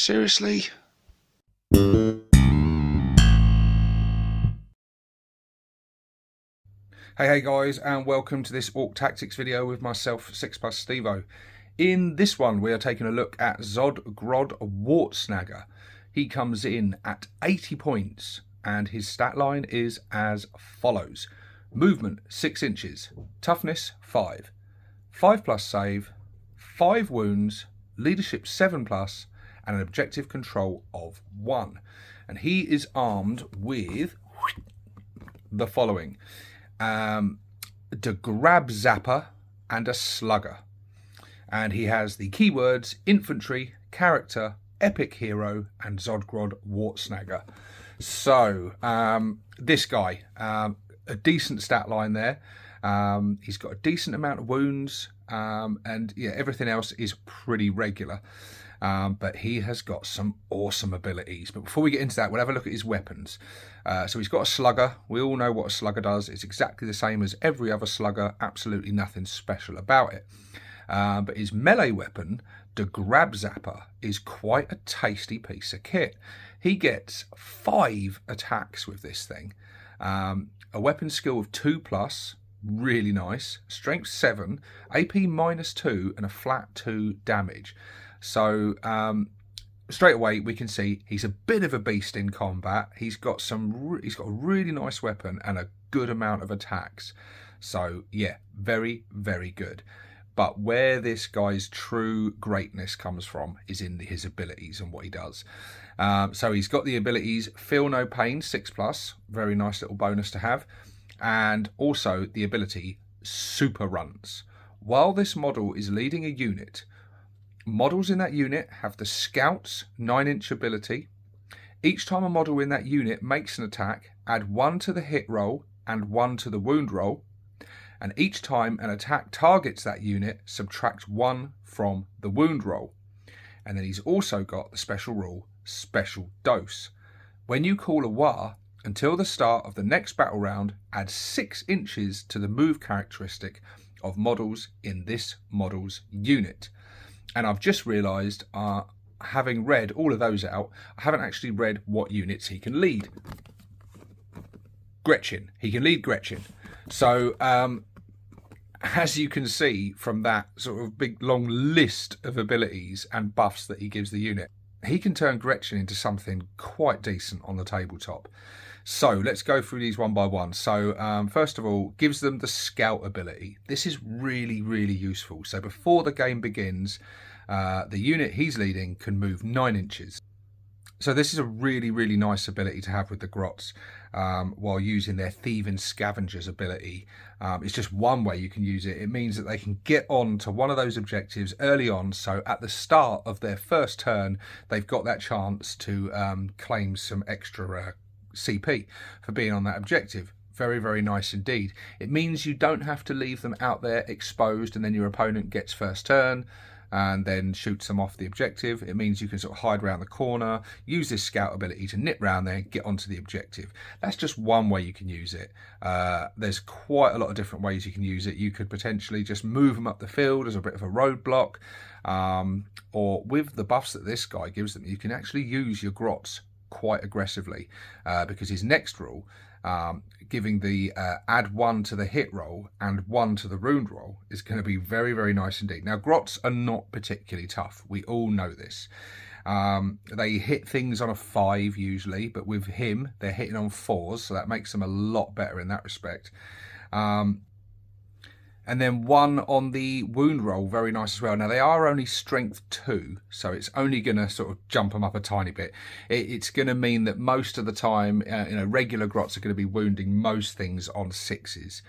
Seriously? Hey guys, and welcome to this Ork Tactics video with myself, 6+ Stevo. In this one we are taking a look at Zodgrod Wortsnagga. He comes in at 80 points and his stat line is as follows. Movement 6 inches, toughness 5, 5+ save, 5 wounds, leadership 7+, and an objective control of 1. And he is armed with the following. The grab zapper and a slugger, and he has the keywords infantry, character, epic hero, and Zodgrod Wortsnagga. So this guy, a decent stat line there. He's got a decent amount of wounds, and yeah, everything else is pretty regular. But he has got some awesome abilities. But before we get into that, we'll have a look at his weapons. So he's got a slugger. We all know what a slugger does. It's exactly the same as every other slugger. Absolutely nothing special about it. But his melee weapon, the grab zapper, is quite a tasty piece of kit. He gets 5 attacks with this thing. A weapon skill of 2+, really nice. Strength 7, AP -2, and a flat 2 damage. So straight away we can see he's a bit of a beast in combat. He's got a really nice weapon and a good amount of attacks. So yeah, very, very good. But where this guy's true greatness comes from is in his abilities and what he does. So he's got the abilities Feel No Pain 6+, very nice little bonus to have, and also the ability Super Runts. While this model is leading a unit, models in that unit have the Scout's 9-inch ability. Each time a model in that unit makes an attack, add 1 to the hit roll and 1 to the wound roll. And each time an attack targets that unit, subtract 1 from the wound roll. And then he's also got the special rule, Special Dose. When you call a war, until the start of the next battle round, add 6 inches to the move characteristic of models in this model's unit. And I've just realised, having read all of those out, I haven't actually read what units he can lead. Gretchin. He can lead Gretchin. So, as you can see from that sort of big long list of abilities and buffs that he gives the unit, he can turn Gretchin into something quite decent on the tabletop. So let's go through these one by one. So first of all, gives them the scout ability. This is really, really useful. So before the game begins, the unit he's leading can move 9 inches. So this is a really, really nice ability to have with the Grots while using their Thieving Scavengers ability. It's just one way you can use it. It means that they can get on to one of those objectives early on. So at the start of their first turn, they've got that chance to claim some extra CP for being on that objective. Very, very nice indeed. It means you don't have to leave them out there exposed and then your opponent gets first turn and then shoots them off the objective. It means you can sort of hide around the corner, use this scout ability to nip round there and get onto the objective. That's just one way you can use it. There's quite a lot of different ways you can use it. You could potentially just move them up the field as a bit of a roadblock, or with the buffs that this guy gives them, you can actually use your Grots quite aggressively, because his next rule, giving the add 1 to the hit roll and 1 to the wound roll, is going to be very, very nice indeed. Now, Grots are not particularly tough. We all know this. They hit things on a 5 usually, but with him, they're hitting on 4s, so that makes them a lot better in that respect. And then 1 on the wound roll, very nice as well. Now, they are only strength 2, so it's only going to sort of jump them up a tiny bit. It's going to mean that most of the time, regular Grots are going to be wounding most things on 6s,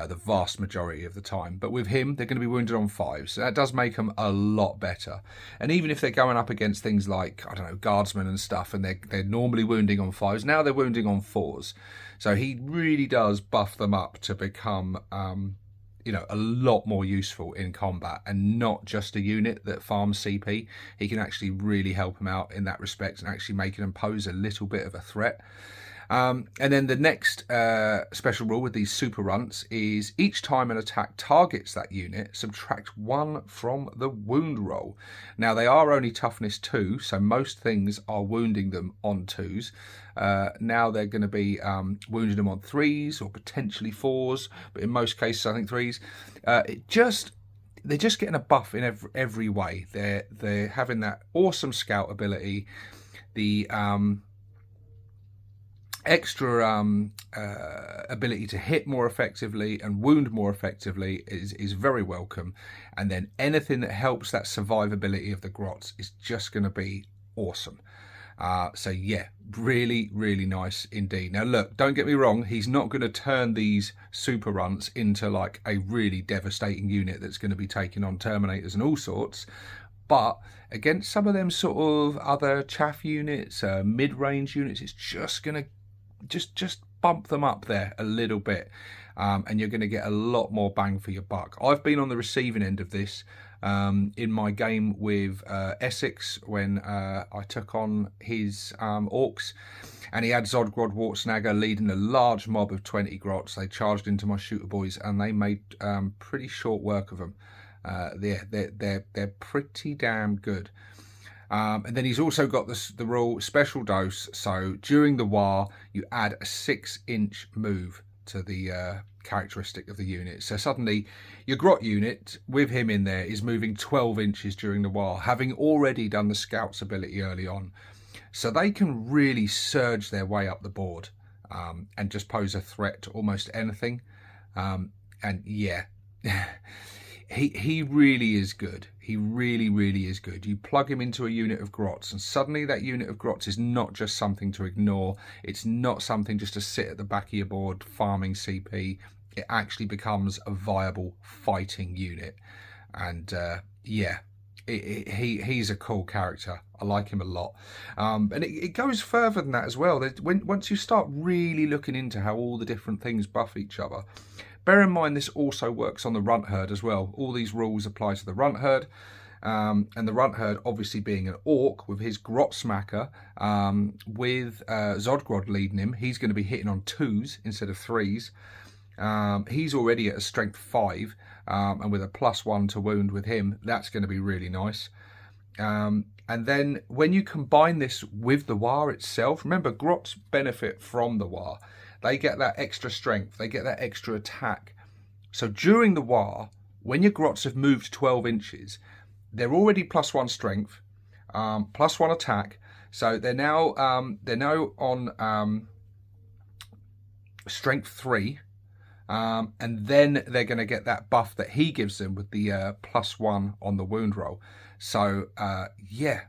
the vast majority of the time. But with him, they're going to be wounded on 5s, so that does make them a lot better. And even if they're going up against things like, I don't know, guardsmen and stuff, and they're normally wounding on 5s, now they're wounding on 4s. So he really does buff them up to become a lot more useful in combat and not just a unit that farms CP. He can actually really help them out in that respect and actually make them pose a little bit of a threat. And then the next special rule with these super runts is each time an attack targets that unit, subtract 1 from the wound roll. Now they are only toughness 2, so most things are wounding them on 2s. Now they're going to be wounding them on 3s or potentially 4s, but in most cases I think 3s. They're just getting a buff in every way. They're having that awesome scout ability, the extra ability to hit more effectively and wound more effectively is very welcome, and then anything that helps that survivability of the grots is just going to be awesome. So yeah, really nice indeed. Now look, don't get me wrong, he's not going to turn these super runts into like a really devastating unit that's going to be taking on Terminators and all sorts, but against some of them sort of other chaff units, mid-range units, it's just going to just bump them up there a little bit, and you're going to get a lot more bang for your buck. I've been on the receiving end of this in my game with Essex when I took on his orcs, and he had Zodgrod Wortsnagga leading a large mob of 20 grots. They charged into my shooter boys and they made pretty short work of them. They're pretty damn good. And then he's also got the rule special dose. So during the war, you add a 6-inch move to the characteristic of the unit. So suddenly your Grot unit with him in there is moving 12 inches during the war, having already done the scout's ability early on. So they can really surge their way up the board and just pose a threat to almost anything. And yeah, he really is good. He really is good. You plug him into a unit of grots and suddenly that unit of grots is not just something to ignore. It's not something just to sit at the back of your board farming CP. It actually becomes a viable fighting unit. And yeah, he's a cool character. I like him a lot. And it goes further than that as well. Once you start really looking into how all the different things buff each other, bear in mind this also works on the Runtherd as well. All these rules apply to the Runtherd. And the Runtherd obviously being an orc with his Grot Smacker, with Zodgrod leading him, he's going to be hitting on 2s instead of 3s. He's already at a strength 5, and with a +1 to wound with him, that's going to be really nice. And then when you combine this with the war itself, remember Grots benefit from the war. They get that extra strength, they get that extra attack. So during the war, when your Grots have moved 12 inches, they're already +1 strength, +1 attack. So they're now on strength 3. And then they're going to get that buff that he gives them with the +1 on the wound roll. So yeah,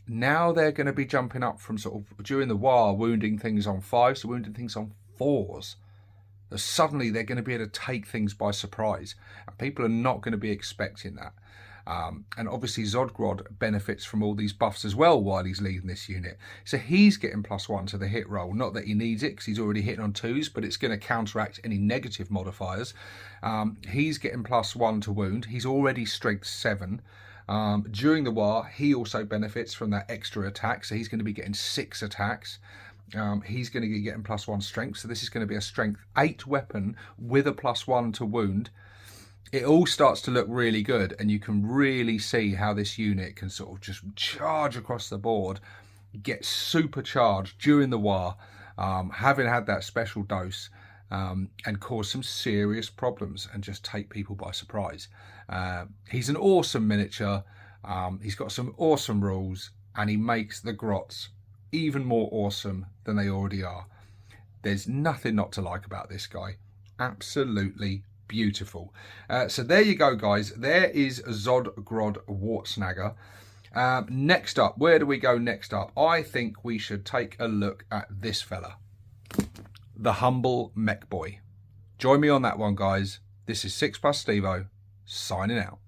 now they're going to be jumping up from sort of during the war wounding things on 5s to wounding things on 4s. So suddenly they're going to be able to take things by surprise, and people are not going to be expecting that. And obviously Zodgrod benefits from all these buffs as well while he's leading this unit. So he's getting +1 to the hit roll. Not that he needs it because he's already hitting on 2s, but it's going to counteract any negative modifiers. He's getting +1 to wound. He's already strength 7. During the war, he also benefits from that extra attack. So he's going to be getting 6 attacks. He's going to be getting +1 strength. So this is going to be a strength 8 weapon with a +1 to wound. It all starts to look really good, and you can really see how this unit can sort of just charge across the board, get supercharged during the war, having had that special dose, and cause some serious problems and just take people by surprise. He's an awesome miniature. He's got some awesome rules, and he makes the Grots even more awesome than they already are. There's nothing not to like about this guy. Absolutely beautiful. So there you go, guys. There is Zodgrod Wortsnagga. Next up, where do we go next up? I think we should take a look at this fella, the Humble Mech Boy. Join me on that one, guys. This is 6+ Stevo, signing out.